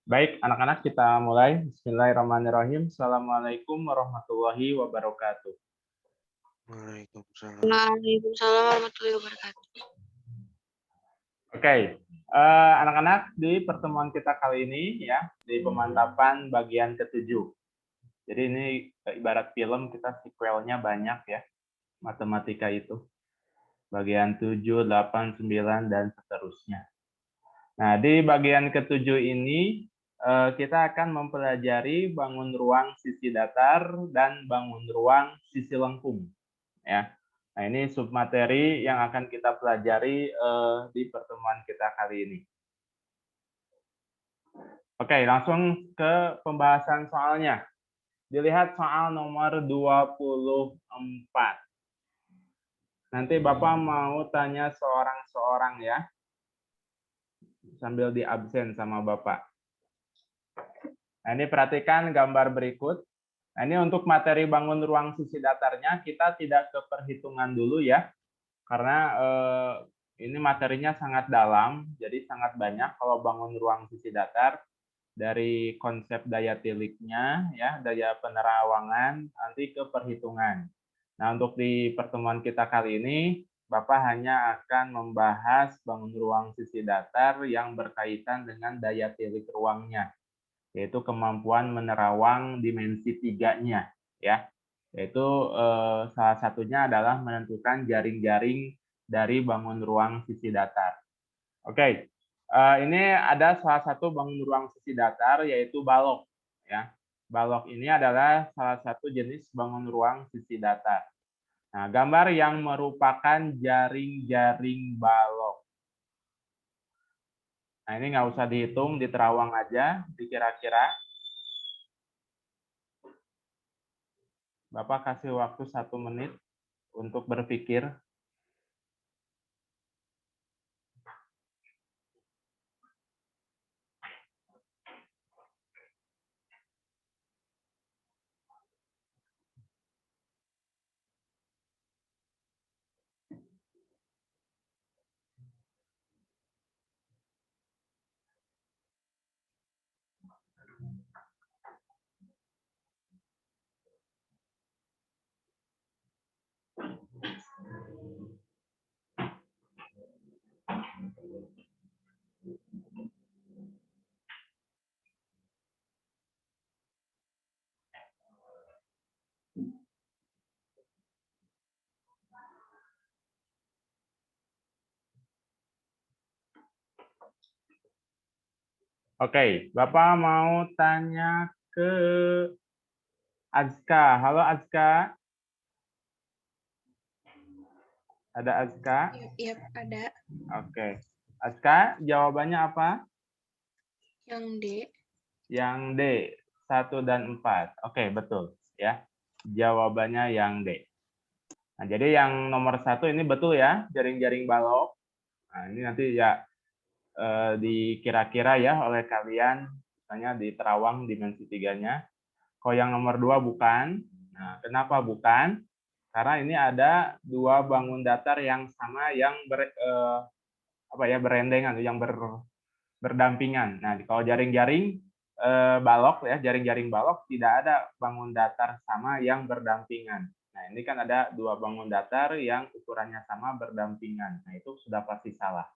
Baik, anak-anak kita mulai. Bismillahirrahmanirrahim. Assalamualaikum warahmatullahi wabarakatuh. Waalaikumsalam. Waalaikumsalam warahmatullahi wabarakatuh. Oke, anak-anak, di pertemuan kita kali ini ya, di pemantapan bagian ketujuh. Jadi ini ibarat film, kita sequelnya banyak ya, matematika itu. Bagian 7, 8, 9, dan seterusnya. Nah, di bagian ketujuh ini, kita akan mempelajari bangun ruang sisi datar dan bangun ruang sisi lengkung. Ya. Nah, ini submateri yang akan kita pelajari di pertemuan kita kali ini. Oke, langsung ke pembahasan soalnya. Dilihat soal nomor 24. Nanti Bapak mau tanya seorang-seorang ya. Sambil di absen sama Bapak. Nah, ini perhatikan gambar berikut. Nah, ini untuk materi bangun ruang sisi datarnya, kita tidak ke perhitungan dulu ya. Karena ini materinya sangat dalam, jadi sangat banyak kalau bangun ruang sisi datar. Dari konsep daya tiliknya, ya, daya penerawangan, nanti ke perhitungan. Nah, untuk di pertemuan kita kali ini, Bapak hanya akan membahas bangun ruang sisi datar yang berkaitan dengan daya tilik ruangnya, yaitu kemampuan menerawang dimensi 3-nya, ya. Yaitu salah satunya adalah menentukan jaring-jaring dari bangun ruang sisi datar. Oke, ini ada salah satu bangun ruang sisi datar yaitu balok. Ya, balok ini adalah salah satu jenis bangun ruang sisi datar. Nah, gambar yang merupakan jaring-jaring balok. Nah, ini nggak usah dihitung, diterawang aja, dikira-kira. Bapak kasih waktu 1 menit untuk berpikir. Oke, Bapak mau tanya ke Azka. Halo Azka. Ada Azka? Iya, ada. Oke. Azka, jawabannya apa? Yang D. Yang D, 1 dan 4. Oke, betul. Ya, jawabannya yang D. Nah, jadi yang nomor 1 ini betul ya, jaring-jaring balok. Nah, ini nanti ya dikira-kira ya oleh kalian, misalnya di terawang dimensi 3-nya. Kalau yang nomor 2 bukan. Nah, kenapa bukan? Karena ini ada 2 bangun datar yang sama yang berendengan, yang berdampingan. Nah, kalau jaring-jaring balok ya, jaring-jaring balok tidak ada bangun datar sama yang berdampingan. Nah, ini kan ada 2 bangun datar yang ukurannya sama berdampingan. Nah, itu sudah pasti salah.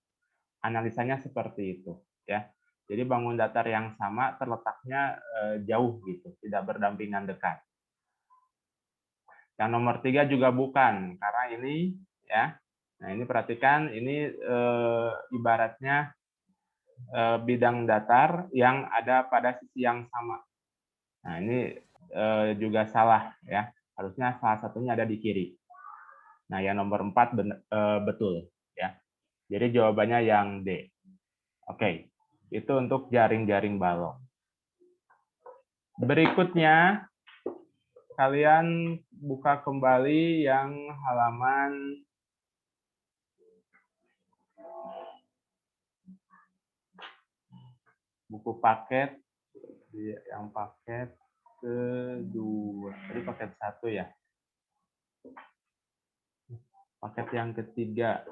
Analisanya seperti itu ya. Jadi bangun datar yang sama terletaknya jauh gitu, tidak berdampingan dekat. Yang nomor 3 juga bukan, karena ini ya. Nah, ini perhatikan, ini ibaratnya bidang datar yang ada pada sisi yang sama. Nah, ini juga salah ya. Harusnya salah satunya ada di kiri. Nah, yang nomor 4 betul ya. Jadi jawabannya yang D. Oke. Itu untuk jaring-jaring balok. Berikutnya kalian buka kembali yang halaman buku paket, yang paket kedua, tadi paket 1 ya. Paket yang ketiga.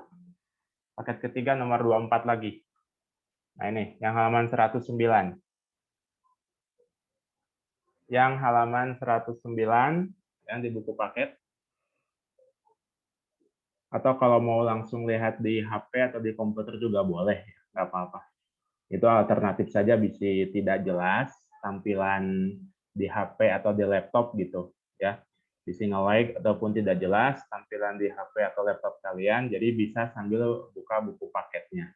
Paket ketiga nomor 24 lagi. Nah, ini yang halaman 109. yang halaman 109 yang di buku paket. Atau kalau mau langsung lihat di HP atau di komputer juga boleh, nggak apa-apa. Itu alternatif saja bisa tidak jelas tampilan di HP atau di laptop gitu ya. Bisa nge-lag ataupun tidak jelas tampilan di HP atau laptop kalian, jadi bisa sambil buka buku paketnya.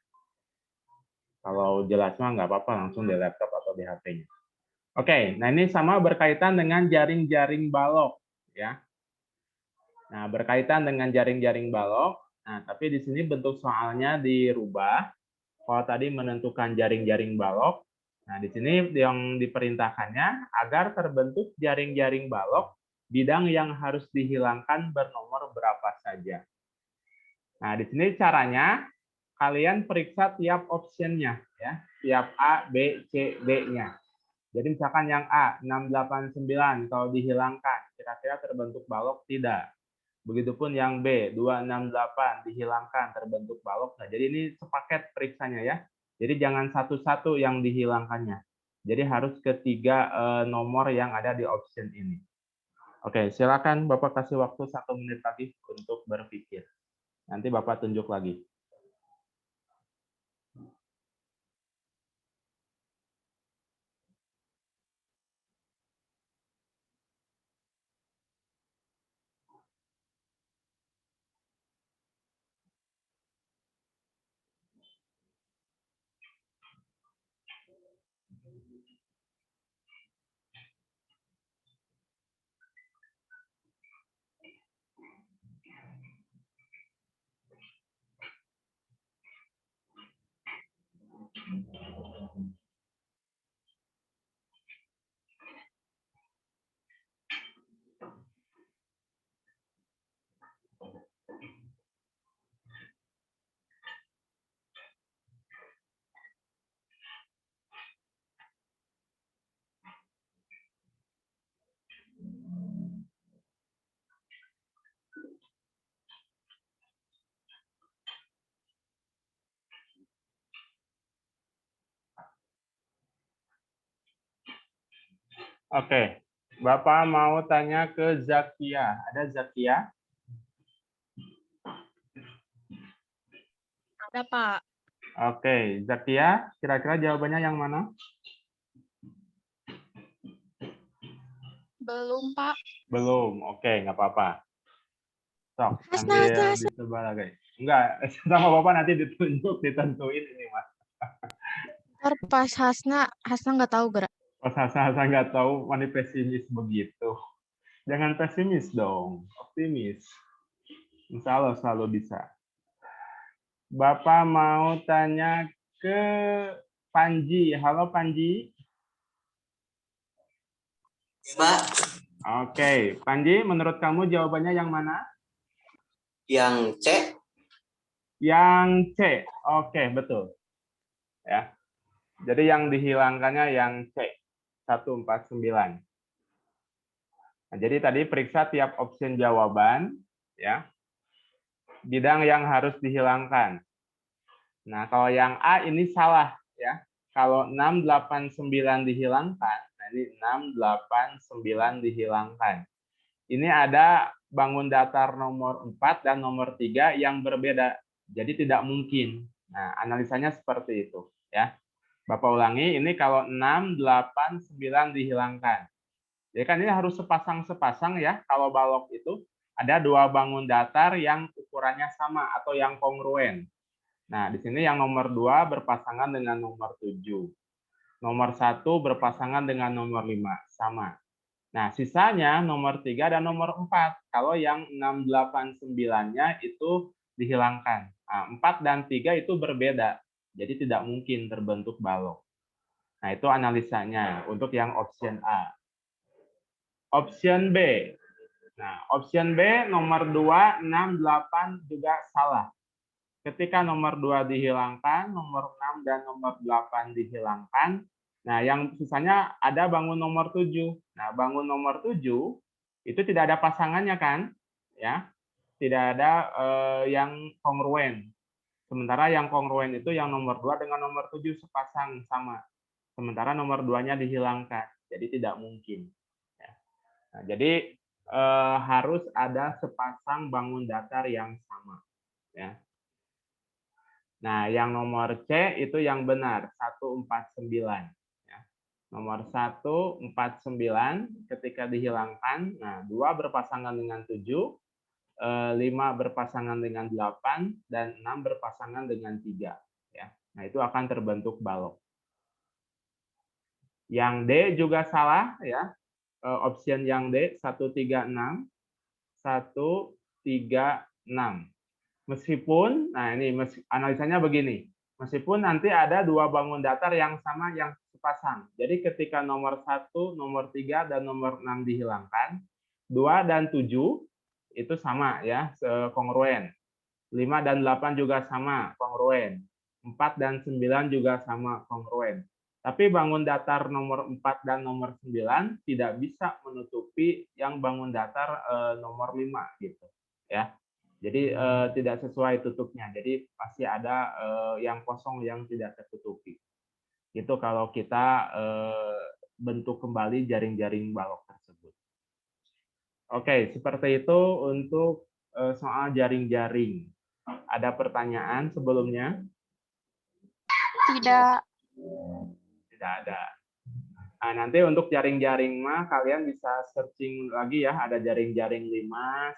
Kalau jelas mah nggak apa-apa langsung di laptop atau di HP-nya. Oke, nah ini sama berkaitan dengan jaring-jaring balok ya. Nah, berkaitan dengan jaring-jaring balok, nah tapi di sini bentuk soalnya dirubah. Kalau tadi menentukan jaring-jaring balok, nah di sini yang diperintahkannya agar terbentuk jaring-jaring balok, bidang yang harus dihilangkan bernomor berapa saja. Nah, di sini caranya kalian periksa tiap optionnya ya, tiap A, B, C, D-nya. Jadi misalkan yang A 689 kalau dihilangkan, kira-kira terbentuk balok tidak? Begitupun yang B, 268 dihilangkan, terbentuk balok. Nah, jadi ini sepaket periksanya ya. Jadi jangan satu-satu yang dihilangkannya. Jadi harus ketiga nomor yang ada di option ini. Oke, silakan Bapak kasih waktu 1 menit lagi untuk berpikir. Nanti Bapak tunjuk lagi. Oke, Bapak mau tanya ke Zakia. Ada Zakia? Ada, Pak. Oke, Zakia, kira-kira jawabannya yang mana? Belum, Pak. Belum. Oke, nggak apa-apa. Sok, Hasna, sambil Hasna, Hasna. dicoba lagi. Enggak, sama Bapak nanti ditunjuk, ditentuin ini, Mas. Ntar pas Hasna nggak tahu gerak. Pas Hasan nggak tahu, mana pesimis begitu. Jangan pesimis dong, optimis. Insya Allah selalu bisa. Bapak mau tanya ke Panji. Halo Panji. Pak, Oke, Panji, menurut kamu jawabannya yang mana? yang C. Yang C. Oke, betul. Ya. Jadi yang dihilangkannya yang C. 149. Nah, jadi tadi periksa tiap option jawaban, ya. Bidang yang harus dihilangkan. Nah, kalau yang A ini salah, ya. Kalau 689 dihilangkan, nah ini 689 dihilangkan. Ini ada bangun datar nomor 4 dan nomor 3 yang berbeda. Jadi tidak mungkin. Nah, analisanya seperti itu, ya. Bapak ulangi, ini kalau 689 dihilangkan. Jadi kan ini harus sepasang-sepasang ya. Kalau balok itu ada dua bangun datar yang ukurannya sama atau yang kongruen. Nah, di sini yang nomor 2 berpasangan dengan nomor 7. Nomor 1 berpasangan dengan nomor 5, sama. Nah, sisanya nomor 3 dan nomor 4. Kalau yang 689-nya itu dihilangkan. Nah, 4 dan 3 itu berbeda. Jadi tidak mungkin terbentuk balok. Nah, itu analisanya untuk yang option A. Option B. Nah, option B nomor 2, 6, 8 juga salah. Ketika nomor 2 dihilangkan, nomor 6 dan nomor 8 dihilangkan. Nah, yang sisanya ada bangun nomor 7. Nah, bangun nomor 7 itu tidak ada pasangannya kan? Ya. Tidak ada yang kongruen. Sementara yang kongruen itu yang nomor 2 dengan nomor 7 sepasang sama. Sementara nomor 2-nya dihilangkan. Jadi tidak mungkin. Nah, jadi harus ada sepasang bangun datar yang sama. Ya. Nah, yang nomor C itu yang benar, 149. Ya. Nomor 149 ketika dihilangkan, nah 2 berpasangan dengan 7, 5 berpasangan dengan 8, dan 6 berpasangan dengan 3. Ya. Nah, itu akan terbentuk balok. Yang D juga salah, ya. Option yang D, 136. 136. Meskipun, nah ini analisanya begini, meskipun nanti ada 2 bangun datar yang sama yang sepasang. Jadi ketika nomor 1, nomor 3, dan nomor 6 dihilangkan, 2 dan 7 itu sama ya, kongruen. 5 dan 8 juga sama, kongruen. 4 dan 9 juga sama, kongruen. Tapi bangun datar nomor 4 dan nomor 9 tidak bisa menutupi yang bangun datar nomor 5 gitu ya. Jadi tidak sesuai tutupnya. Jadi pasti ada yang kosong yang tidak tertutupi. Itu kalau kita bentuk kembali jaring-jaring balok tersebut. Oke, seperti itu untuk soal jaring-jaring. Ada pertanyaan sebelumnya? Tidak. Tidak ada. Nah, nanti untuk jaring-jaring mah kalian bisa searching lagi ya, ada jaring-jaring limas,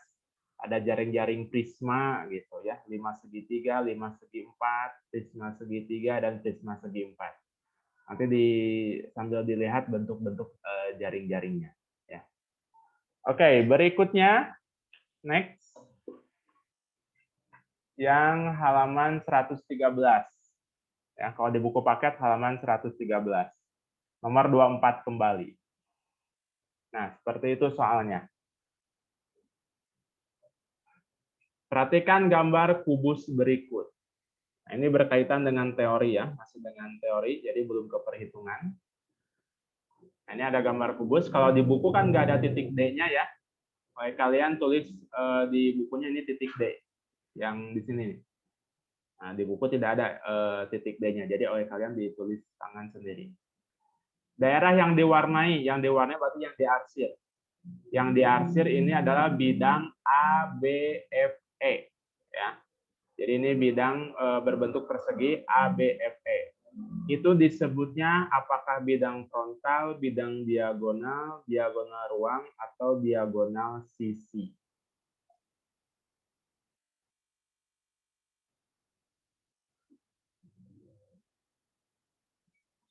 ada jaring-jaring prisma gitu ya, 5 segitiga, 5 segi 4, prisma segitiga, dan prisma segi 4. Nanti sambil dilihat bentuk-bentuk jaring-jaringnya ya. Oke, berikutnya next yang halaman 113. Ya, kalau di buku paket halaman 113. Nomor 24 kembali. Nah, seperti itu soalnya. Perhatikan gambar kubus berikut. Nah, ini berkaitan dengan teori ya, masih dengan teori, jadi belum ke perhitungan. Nah, ini ada gambar kubus. Kalau di buku kan nggak ada titik D-nya ya. Oleh kalian tulis di bukunya ini titik D, yang di sini. Nah, di buku tidak ada titik D-nya, jadi oleh kalian ditulis tangan sendiri. Daerah yang diwarnai berarti yang diarsir. Yang diarsir ini adalah bidang A, B, F, E. Ya. Jadi ini bidang berbentuk persegi A, B, F, E. Itu disebutnya apakah bidang frontal, bidang diagonal, diagonal ruang, atau diagonal sisi.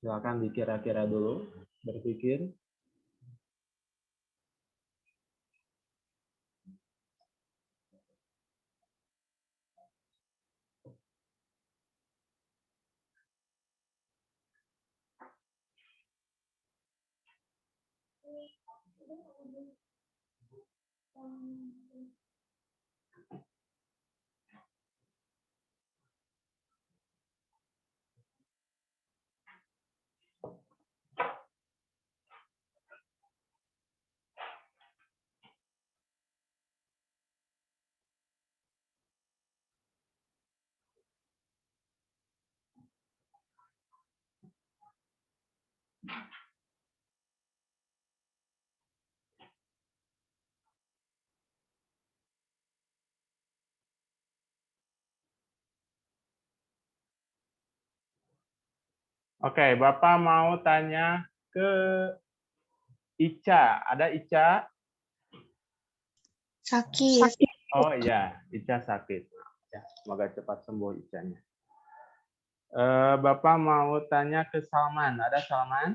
Silakan dikira-kira dulu, berpikir. Oke, Bapak mau tanya ke Ica. Ada Ica? Sakit. Oh iya, Ica sakit. Ya, semoga cepat sembuh Icanya. Bapak mau tanya ke Salman. Ada Salman?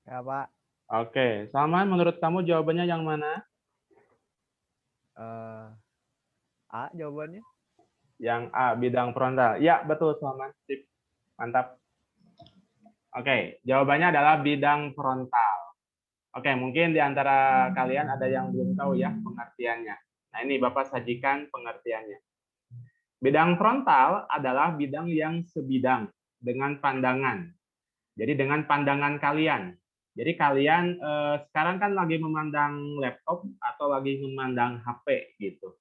Ya, Pak. Oke, Salman, menurut kamu jawabannya yang mana? A jawabannya. Yang A, bidang frontal. Ya, betul Salman. Sip. Mantap. Oke, jawabannya adalah bidang frontal. Oke, mungkin di antara kalian ada yang belum tahu ya pengertiannya. Nah, ini Bapak sajikan pengertiannya. Bidang frontal adalah bidang yang sebidang dengan pandangan. Jadi dengan pandangan kalian. Jadi kalian sekarang kan lagi memandang laptop atau lagi memandang HP gitu.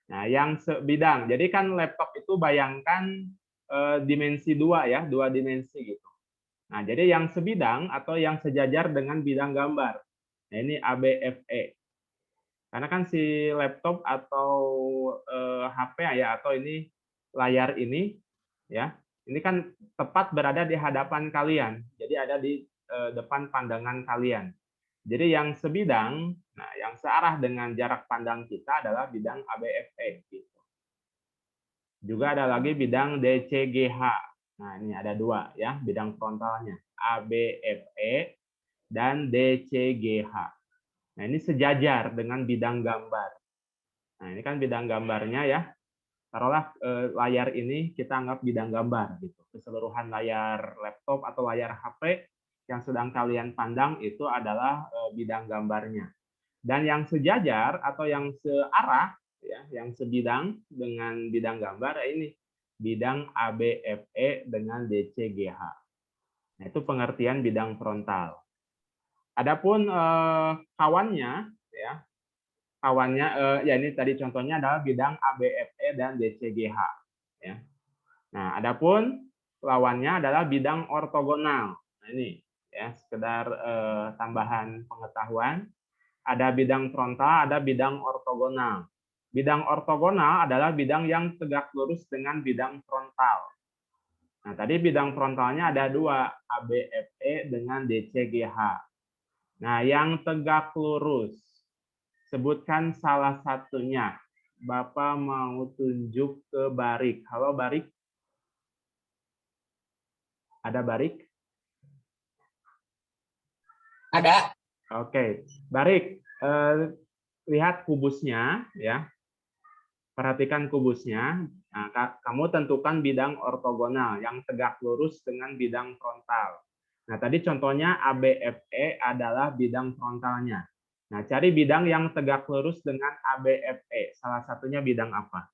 Nah, yang sebidang. Jadi kan laptop itu bayangkan dimensi 2 ya, 2 dimensi gitu. Nah, jadi yang sebidang atau yang sejajar dengan bidang gambar. Nah, ini ABFE. Karena kan si laptop atau HP ya, atau ini layar ini ya, ini kan tepat berada di hadapan kalian. Jadi ada di depan pandangan kalian. Jadi yang sebidang, nah yang searah dengan jarak pandang kita adalah bidang ABFE. Gitu. Juga ada lagi bidang DCGH. Nah ini ada dua ya, bidang frontalnya. ABFE dan DCGH. Nah ini sejajar dengan bidang gambar. Nah ini kan bidang gambarnya ya. Taruhlah layar ini kita anggap bidang gambar. Gitu. Keseluruhan layar laptop atau layar HP yang sedang kalian pandang itu adalah bidang gambarnya. Dan yang sejajar atau yang searah, ya, yang sebidang dengan bidang gambar ini bidang ABFE dengan DCGH. Nah, itu pengertian bidang frontal. Adapun kawannya, ya, ya ini tadi contohnya adalah bidang ABFE dan DCGH. Ya. Nah, adapun lawannya adalah bidang ortogonal. Nah, ini ya sekedar tambahan pengetahuan. Ada bidang frontal, ada bidang ortogonal. Bidang ortogonal adalah bidang yang tegak lurus dengan bidang frontal. Nah, tadi bidang frontalnya ada dua, ABFE dengan DCGH. Nah, yang tegak lurus, sebutkan salah satunya. Bapak mau tunjuk ke Barik. Halo Barik. Ada Barik? Ada. Oke, Barik, lihat kubusnya ya. Perhatikan kubusnya. Nah, kamu tentukan bidang ortogonal yang tegak lurus dengan bidang frontal. Nah, tadi contohnya ABFE adalah bidang frontalnya. Nah, cari bidang yang tegak lurus dengan ABFE. Salah satunya bidang apa?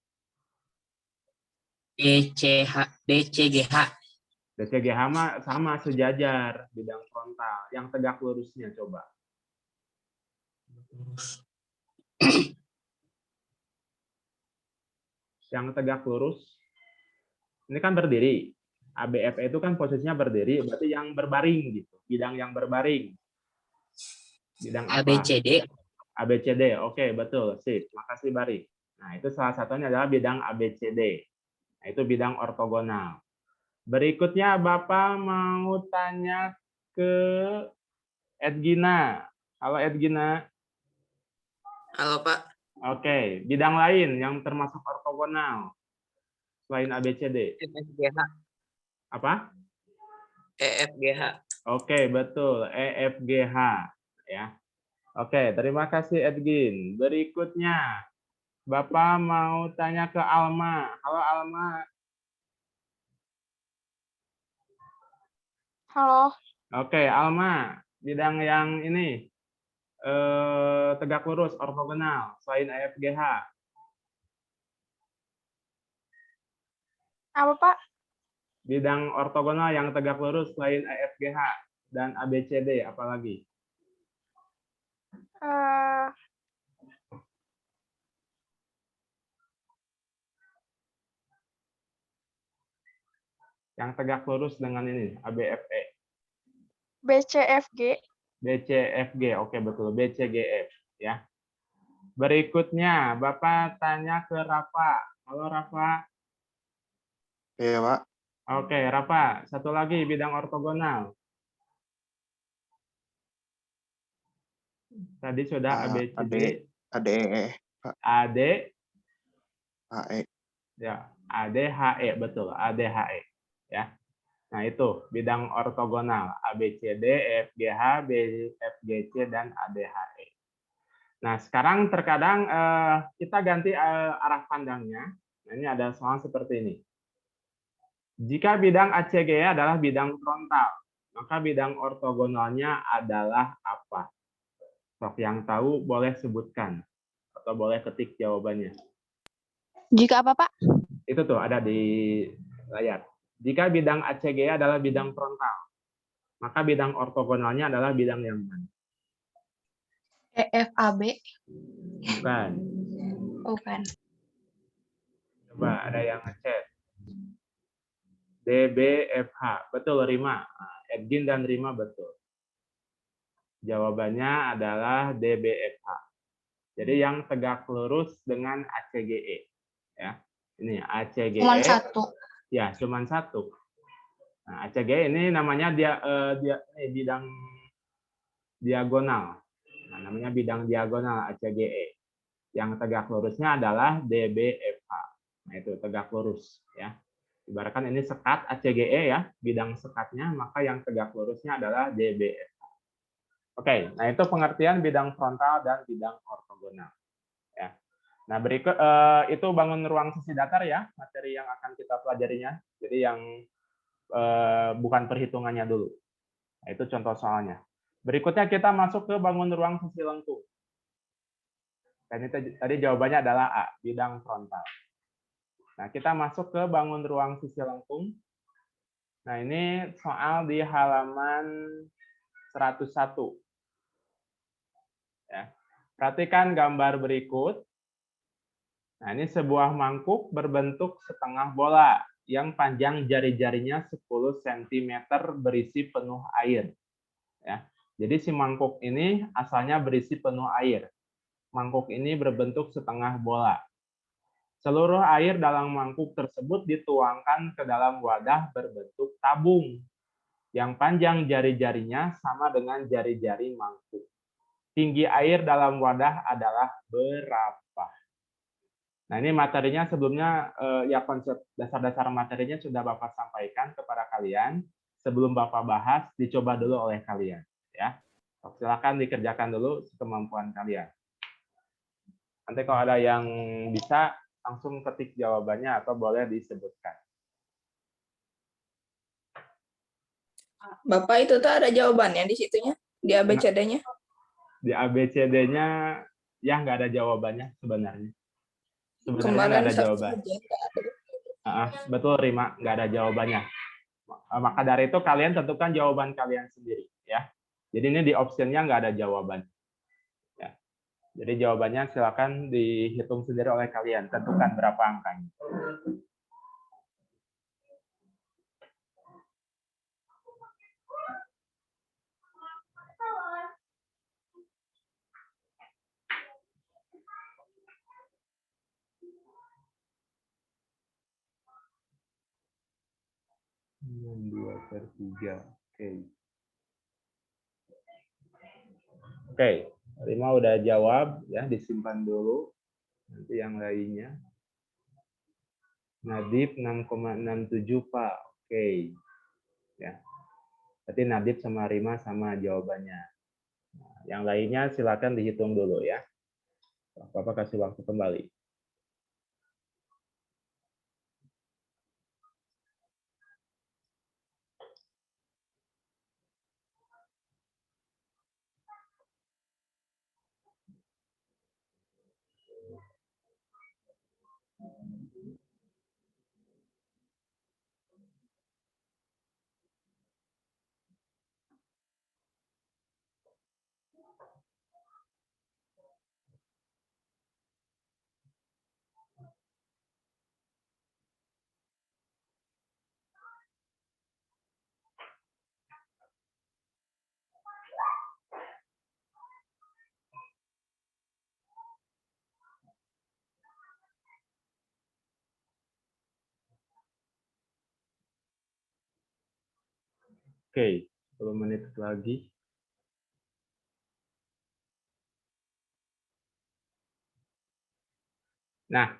DCGH. DCGH sama sejajar bidang frontal. Yang tegak lurusnya coba. Yang tegak lurus. Ini kan berdiri. ABFE itu kan posisinya berdiri, berarti yang berbaring gitu. Bidang yang berbaring. Bidang apa? ABCD. ABCD. Oke, betul. Sip. Makasih Bari. Nah, itu salah satunya adalah bidang ABCD. Nah, itu bidang ortogonal. Berikutnya Bapak mau tanya ke Edgina. Halo Edgina. Halo Pak. Oke, bidang lain yang termasuk ortogonal selain ABCD. EFGH. Apa? EFGH. Oke, betul. EFGH. Ya. Oke, terima kasih Edgin. Berikutnya, Bapak mau tanya ke Alma. Halo Alma. Halo. Oke, Alma. Bidang yang ini, tegak lurus, ortogonal, selain EFGH. Apa, Pak? Bidang ortogonal yang tegak lurus selain EFGH dan ABCD, apalagi? Eh, Yang tegak lurus dengan ini, ABFE. BCFG. BCFG, oke betul, BCGF. Ya. Berikutnya, Bapak tanya ke Rafa. Halo Rafa. Iya, Pak. Oke, Rafa. Satu lagi, bidang ortogonal. Tadi sudah ABCD. ADE, AD. AE. Ya, ADHE, betul. ADHE. Ya. Nah, itu bidang ortogonal. ABCD, EFGH, BFGC, dan ADHE. Nah, sekarang terkadang kita ganti arah pandangnya. Nah, ini ada soal seperti ini. Jika bidang ACG adalah bidang frontal, maka bidang ortogonalnya adalah apa? Sok yang tahu boleh sebutkan atau boleh ketik jawabannya. Jika apa, Pak? Itu tuh ada di layar. Jika bidang ACG adalah bidang frontal, maka bidang ortogonalnya adalah bidang yang mana? EFAB. Bukan. Bukan. Coba ada yang ngechat. DBFH. Betul, Rima. Nah, Edgin dan Rima betul. Jawabannya adalah DBFH. Jadi yang tegak lurus dengan ACGE. Ya, ini ACGE. Cuma satu. Ya, cuma satu. Nah, ACGE ini namanya bidang diagonal. Nah, namanya bidang diagonal ACGE. Yang tegak lurusnya adalah DBFH. Nah, itu tegak lurus ya. Ibaratkan ini sekat ACGE ya, bidang sekatnya, maka yang tegak lurusnya adalah DBFH. Oke, nah itu pengertian bidang frontal dan bidang ortogonal. Ya. Nah, berikut itu bangun ruang sisi datar ya, materi yang akan kita pelajarinya. Jadi yang bukan perhitungannya dulu. Nah, itu contoh soalnya. Berikutnya kita masuk ke bangun ruang sisi lengkung. Dan itu, tadi jawabannya adalah A, bidang frontal. Nah, kita masuk ke bangun ruang sisi lengkung. Nah, ini soal di halaman 101. Ya. Perhatikan gambar berikut. Nah, ini sebuah mangkuk berbentuk setengah bola yang panjang jari-jarinya 10 cm berisi penuh air. Ya. Jadi si mangkuk ini asalnya berisi penuh air. Mangkuk ini berbentuk setengah bola. Seluruh air dalam mangkuk tersebut dituangkan ke dalam wadah berbentuk tabung yang panjang jari-jarinya sama dengan jari-jari mangkuk. Tinggi air dalam wadah adalah berapa? Nah, ini materinya sebelumnya ya konsep dasar-dasar materinya sudah Bapak sampaikan kepada kalian. Sebelum Bapak bahas, dicoba dulu oleh kalian ya. Silakan dikerjakan dulu sekemampuan kalian. Nanti kalau ada yang bisa langsung ketik jawabannya atau boleh disebutkan. Bapak itu tuh ada jawabannya di situnya, di ABCD-nya? Di ABCD-nya ya nggak ada jawabannya sebenarnya. Sebenarnya Kemarin nggak ada satu jawaban. saja nggak ada. Betul Rima, nggak ada jawabannya. Maka dari itu kalian tentukan jawaban kalian sendiri ya. Jadi ini di optionnya nggak ada jawaban. Ya. Jadi jawabannya silakan dihitung sendiri oleh kalian. Tentukan berapa angkanya. Dua per 3. Oke. Rima udah jawab ya, disimpan dulu. Nanti yang lainnya. Nadib 6,67 Pak. Oke. Ya. Berarti Nadib sama Rima sama jawabannya. Nah, yang lainnya silakan dihitung dulu ya. Bapak kasih waktu kembali. Oke, 10 menit lagi. Nah,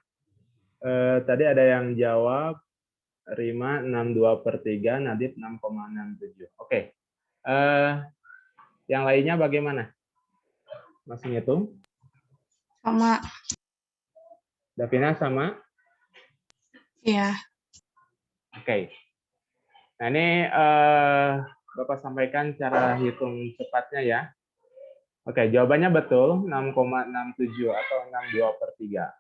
tadi ada yang jawab Rima 62 per 3, Nadib 6,67. Oke. Yang lainnya bagaimana? Masih ngitung? Sama. Davina sama? Iya. Oke. Nah, ini Bapak sampaikan cara hitung cepatnya ya. Oke, jawabannya betul, 6,67 atau 62 per 3.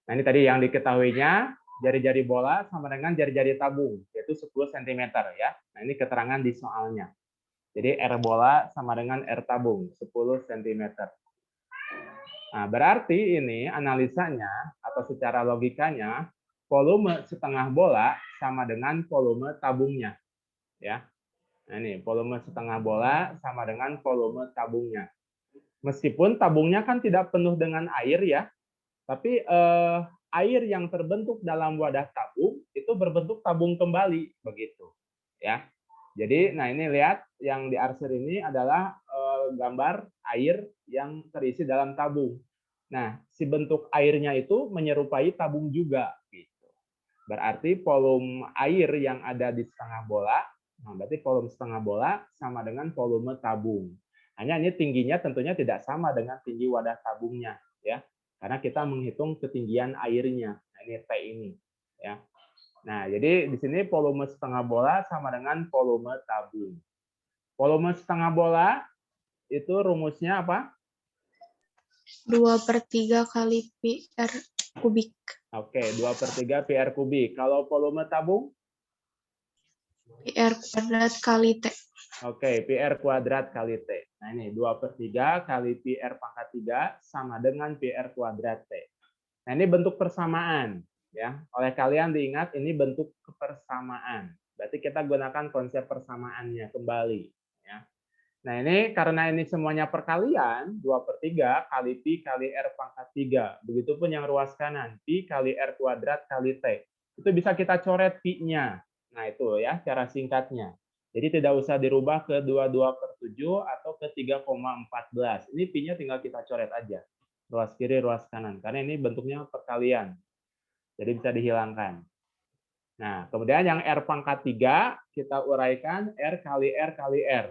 Nah, ini tadi yang diketahuinya, jari-jari bola sama dengan jari-jari tabung, yaitu 10 cm ya. Nah, ini keterangan di soalnya. Jadi R bola sama dengan R tabung, 10 cm. Nah, berarti ini analisanya atau secara logikanya, volume setengah bola sama dengan volume tabungnya. Ya. Nah, ini volume setengah bola sama dengan volume tabungnya. Meskipun tabungnya kan tidak penuh dengan air ya, tapi air yang terbentuk dalam wadah tabung itu berbentuk tabung kembali begitu, ya. Jadi, nah ini lihat yang diarsir ini adalah gambar air yang terisi dalam tabung. Nah, si bentuk airnya itu menyerupai tabung juga gitu. Berarti volume air yang ada di setengah bola, nah berarti volume setengah bola sama dengan volume tabung. Hanya ini tingginya tentunya tidak sama dengan tinggi wadah tabungnya, ya, karena kita menghitung ketinggian airnya. Nah, ini T ini, ya. Nah, jadi di sini volume setengah bola sama dengan volume tabung. Volume setengah bola itu rumusnya apa? 2/3 kali PR kubik. Oke, 2/3 PR kubik. Kalau volume tabung? PR kuadrat kali T. Oke, PR kuadrat kali T. Nah ini 2/3 kali PR pangkat 3 sama dengan PR kuadrat T. Nah ini bentuk persamaan. Ya, oleh kalian diingat ini bentuk kepersamaan. Berarti kita gunakan konsep persamaannya kembali. Ya. Nah ini karena ini semuanya perkalian, 2/3 kali Pi kali R pangkat 3. Begitupun yang ruas kanan, Pi kali R kuadrat kali T. Itu bisa kita coret Pi-nya. Nah itu ya cara singkatnya. Jadi tidak usah dirubah ke 22/7 atau ke 3,14. Ini Pi-nya tinggal kita coret aja. Ruas kiri, ruas kanan. Karena ini bentuknya perkalian. Jadi bisa dihilangkan. Nah, kemudian yang R pangkat 3, kita uraikan R kali R kali R.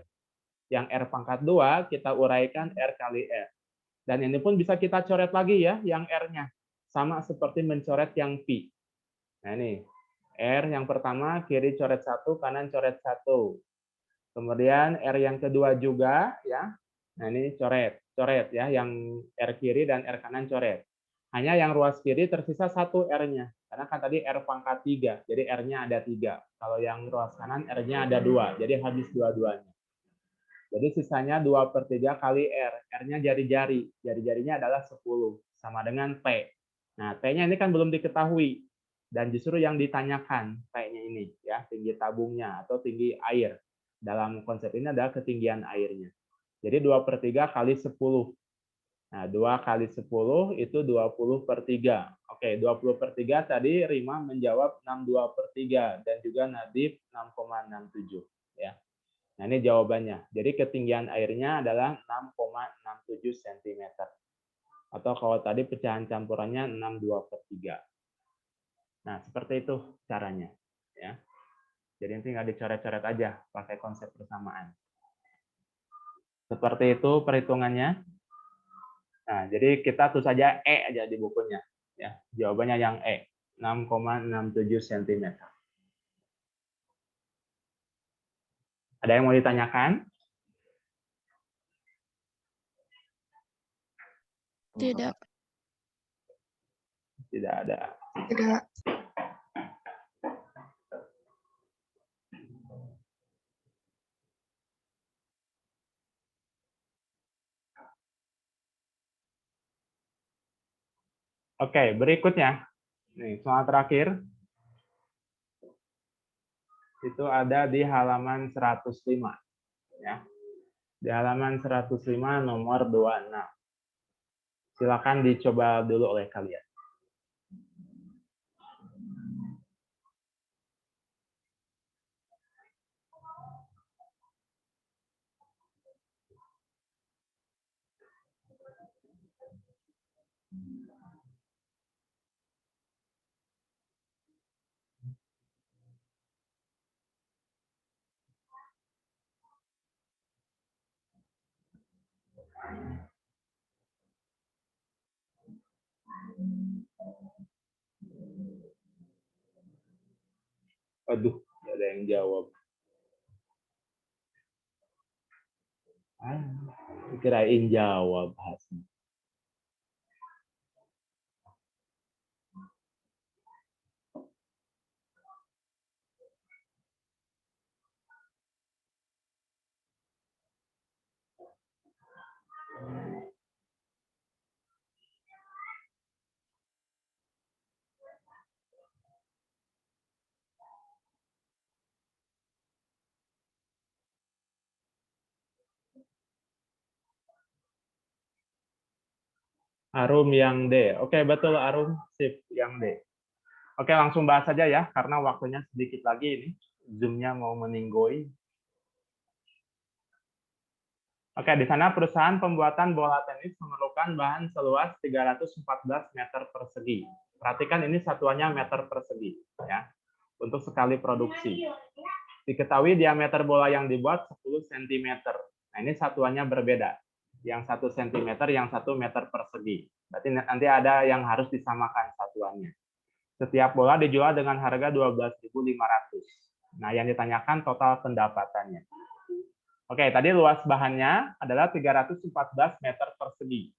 Yang R pangkat 2, kita uraikan R kali R. Dan ini pun bisa kita coret lagi ya, yang R-nya. Sama seperti mencoret yang Pi. Nah ini, R yang pertama, kiri coret 1, kanan coret 1. Kemudian R yang kedua juga, ya. Nah ini coret ya, yang R kiri dan R kanan coret. Hanya yang ruas kiri tersisa 1 R-nya. Karena kan tadi R pangkat 3, jadi R-nya ada 3. Kalau yang ruas kanan R-nya ada 2, jadi habis dua-duanya. Jadi sisanya 2/3 kali R. R-nya jari-jari. Jari-jarinya adalah 10. Sama dengan P. Nah, T-nya ini kan belum diketahui. Dan justru yang ditanyakan P-nya ini. Ya, tinggi tabungnya atau tinggi air. Dalam konsep ini adalah ketinggian airnya. Jadi 2/3 kali 10. Nah, 2 kali 10 itu 20/3. Oke, 20/3 tadi Rima menjawab 62/3. Dan juga Nadif 6,67. Ya. Nah, ini jawabannya. Jadi ketinggian airnya adalah 6,67 cm. Atau kalau tadi pecahan campurannya 62/3. Nah, seperti itu caranya. Ya. Jadi tinggal dicoret-coret aja pakai konsep persamaan. Seperti itu perhitungannya. Nah, jadi kita tulis saja E aja di bukunya. Ya, jawabannya yang E, 6,67 cm. Ada yang mau ditanyakan? Tidak. Tidak ada. Tidak. Oke, berikutnya. Nih, soal terakhir. Itu ada di halaman 105. Ya. Di halaman 105 nomor 26. Silakan dicoba dulu oleh kalian. Aduh, tidak ada yang jawab. Kirain jawab Hasni. Arum yang D. Oke, betul Arum, sip yang D. Oke, langsung bahas saja ya, karena waktunya sedikit lagi ini. Zoom-nya mau meninggoy. Oke, di sana perusahaan pembuatan bola tenis memerlukan bahan seluas 314 meter persegi. Perhatikan ini satuannya meter persegi, ya, untuk sekali produksi. Diketahui diameter bola yang dibuat 10 cm. Nah, ini satuannya berbeda. Yang 1 cm, yang 1 meter persegi. Berarti nanti ada yang harus disamakan satuannya. Setiap bola dijual dengan harga 12.500. Nah, yang ditanyakan total pendapatannya. Oke, tadi luas bahannya adalah 314 meter persegi.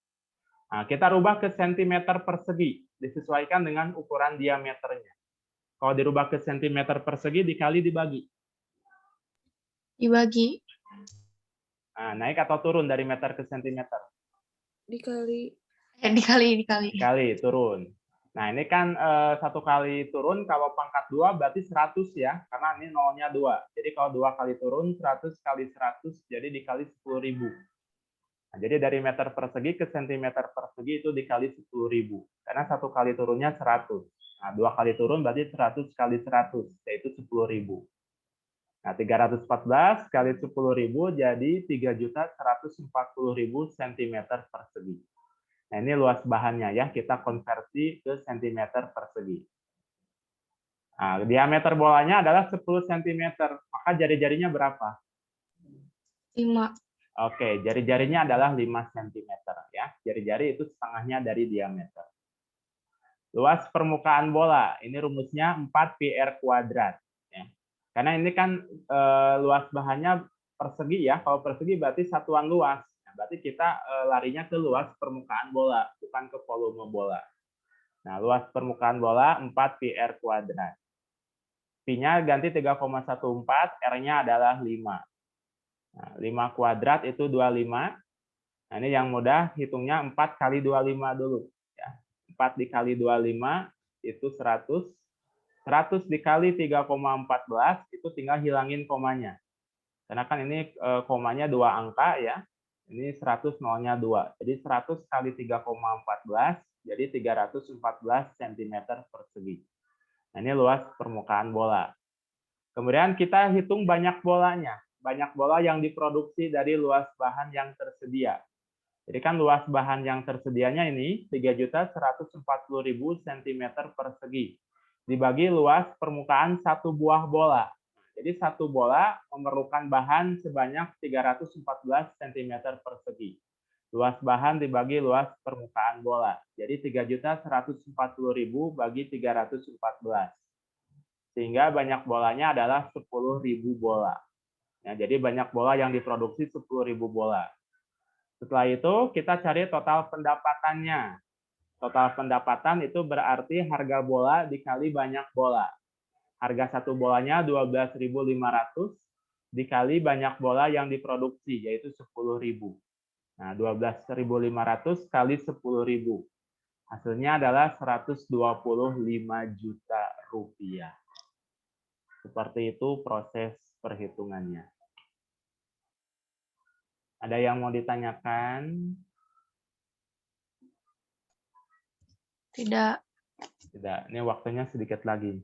Nah, kita rubah ke sentimeter persegi, disesuaikan dengan ukuran diameternya. Kalau dirubah ke sentimeter persegi, dikali dibagi. Dibagi. Nah, naik atau turun dari meter ke sentimeter? Dikali. Dikali. Dikali, turun. Nah, ini kan 1 kali turun, kalau pangkat 2 berarti 100 ya, karena ini nolnya 2. Jadi kalau 2 kali turun, 100 kali 100, jadi dikali 10.000. Nah, jadi dari meter persegi ke sentimeter persegi itu dikali 10.000. Karena 1 kali turunnya 100. Nah, 2 kali turun berarti 100 kali 100, yaitu 10.000. Nah, 314 kali 10.000 jadi 3.140.000 cm persegi. Nah, ini luas bahannya ya, kita konversi ke centimeter persegi. Nah, diameter bolanya adalah 10 cm, maka jari-jarinya berapa? 5. Oke, jari-jarinya adalah 5 cm ya. Jari-jari itu setengahnya dari diameter. Luas permukaan bola, ini rumusnya 4πr kuadrat. Ya. Karena ini kan luas bahannya persegi ya. Kalau persegi berarti satuan luas. Nah, berarti kita larinya ke luas permukaan bola, bukan ke volume bola. Nah, luas permukaan bola 4πr kuadrat. Pi-nya ganti 3,14, R-nya adalah 5. Nah, 5 kuadrat itu 25. Nah, ini yang mudah, hitungnya 4 kali 25 dulu. Ya. 4 dikali 25 itu 100. 100 dikali 3,14 itu tinggal hilangin komanya. Karena kan ini komanya 2 angka ya. Ini 100 nolnya 2. Jadi 100 kali 3,14 jadi 314 cm persegi. Nah, ini luas permukaan bola. Kemudian kita hitung banyak bolanya. Banyak bola yang diproduksi dari luas bahan yang tersedia. Jadi kan luas bahan yang tersedianya ini 3.140.000 cm persegi. Dibagi luas permukaan 1 buah bola. Jadi 1 bola memerlukan bahan sebanyak 314 cm persegi. Luas bahan dibagi luas permukaan bola. Jadi 3.140.000 bagi 314. Sehingga banyak bolanya adalah 10.000 bola. Ya, jadi banyak bola yang diproduksi 10.000 bola. Setelah itu kita cari total pendapatannya. Total pendapatan itu berarti harga bola dikali banyak bola. Harga 1 bolanya 12.500 dikali banyak bola yang diproduksi, yaitu 10.000. Nah, 12.500 kali 10.000. Hasilnya adalah 125 juta rupiah. Seperti itu proses perhitungannya. Ada yang mau ditanyakan? Tidak. Tidak. Ini waktunya sedikit lagi.